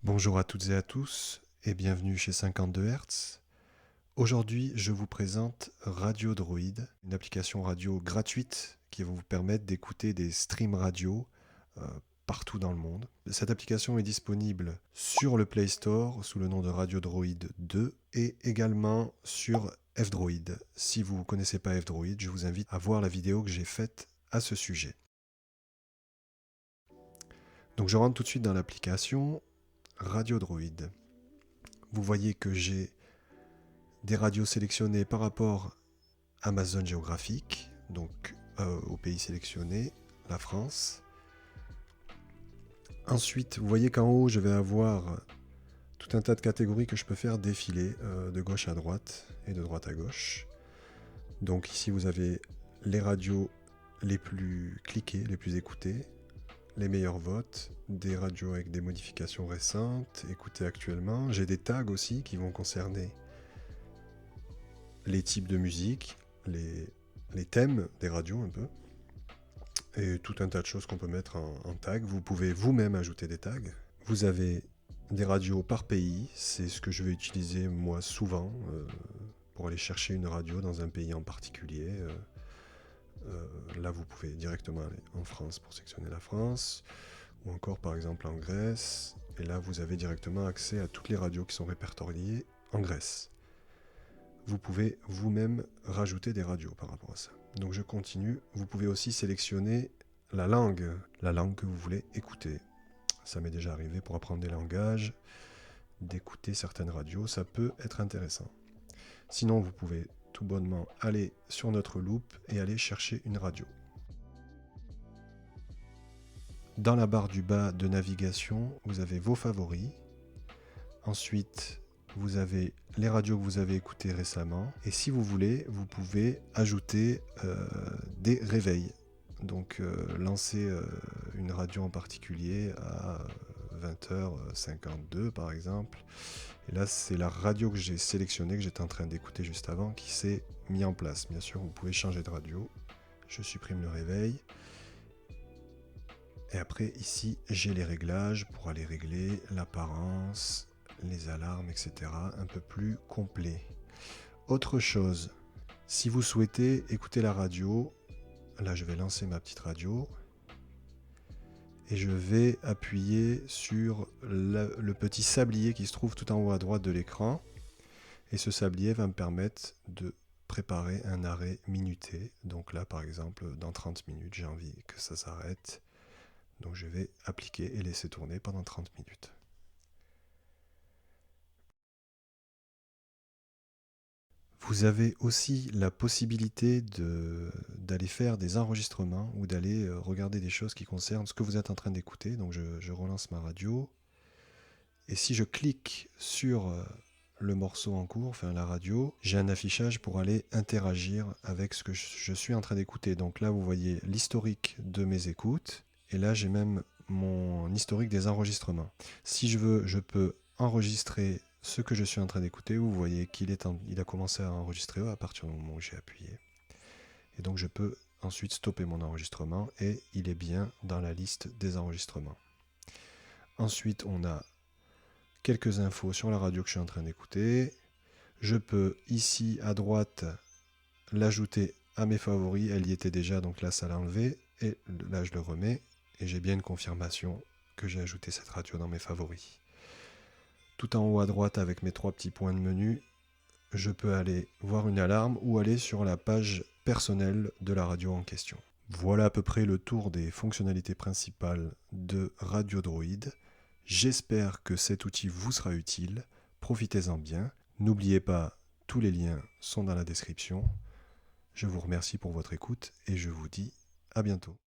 Bonjour à toutes et à tous et bienvenue chez 52 Hz. Aujourd'hui, je vous présente Radio Droid, une application radio gratuite qui va vous permettre d'écouter des streams radio euh, partout dans le monde. Cette application est disponible sur le Play Store sous le nom de Radio Droid 2 et également sur F-Droid. Si vous ne connaissez pas F-Droid, je vous invite à voir la vidéo que j'ai faite à ce sujet. Donc je rentre tout de suite dans l'application Radio Droid. Vous voyez que j'ai des radios sélectionnées par rapport à ma zone géographique, donc au pays sélectionné, la France. Ensuite, vous voyez qu'en haut, je vais avoir tout un tas de catégories que je peux faire défiler de gauche à droite et de droite à gauche. Donc ici, vous avez les radios les plus cliquées, les plus écoutées, les meilleurs votes, des radios avec des modifications récentes, écoutées actuellement. J'ai des tags aussi qui vont concerner les types de musique, les thèmes des radios un peu, et tout un tas de choses qu'on peut mettre en tag. Vous pouvez vous-même ajouter des tags. Vous avez des radios par pays, c'est ce que je vais utiliser moi souvent pour aller chercher une radio dans un pays en particulier. Là, vous pouvez directement aller en France pour sélectionner la France, ou encore par exemple en Grèce, et là vous avez directement accès à toutes les radios qui sont répertoriées en Grèce. Vous pouvez vous-même rajouter des radios par rapport à ça. Donc je continue. Vous pouvez aussi sélectionner la langue que vous voulez écouter. Ça m'est déjà arrivé pour apprendre des langages, d'écouter certaines radios, ça peut être intéressant. Sinon, vous pouvez tout bonnement aller sur notre loupe et aller chercher une radio. Dans la barre du bas de navigation, vous avez vos favoris. Ensuite, vous avez les radios que vous avez écoutées récemment. Et si vous voulez, vous pouvez ajouter des réveils. Donc lancer une radio en particulier à 20h52 par exemple. Et là, c'est la radio que j'ai sélectionnée, que j'étais en train d'écouter juste avant, qui s'est mise en place. Bien sûr, vous pouvez changer de radio. Je supprime le réveil. Et après, ici, j'ai les réglages pour aller régler l'apparence, les alarmes, etc. un peu plus complet. Autre chose, si vous souhaitez écouter la radio, là je vais lancer ma petite radio et je vais appuyer sur le petit sablier qui se trouve tout en haut à droite de l'écran. Et ce sablier va me permettre de préparer un arrêt minuté. Donc là, par exemple, dans 30 minutes, j'ai envie que ça s'arrête. Donc je vais appliquer et laisser tourner pendant 30 minutes. Vous avez aussi la possibilité d'aller faire des enregistrements ou d'aller regarder des choses qui concernent ce que vous êtes en train d'écouter. Donc je relance ma radio. Et si je clique sur le morceau en cours, enfin la radio, j'ai un affichage pour aller interagir avec ce que je suis en train d'écouter. Donc là, vous voyez l'historique de mes écoutes. Et là, j'ai même mon historique des enregistrements. Si je veux, je peux enregistrer ce que je suis en train d'écouter. Vous voyez qu'il il a commencé à enregistrer à partir du moment où j'ai appuyé. Et donc je peux ensuite stopper mon enregistrement et il est bien dans la liste des enregistrements. Ensuite, on a quelques infos sur la radio que je suis en train d'écouter. Je peux ici à droite l'ajouter à mes favoris. Elle y était déjà, donc là ça l'a enlevé. Et là je le remets et j'ai bien une confirmation que j'ai ajouté cette radio dans mes favoris. Tout en haut à droite avec mes trois petits points de menu, je peux aller voir une alarme ou aller sur la page personnelle de la radio en question. Voilà à peu près le tour des fonctionnalités principales de Radio Droid. J'espère que cet outil vous sera utile. Profitez-en bien. N'oubliez pas, tous les liens sont dans la description. Je vous remercie pour votre écoute et je vous dis à bientôt.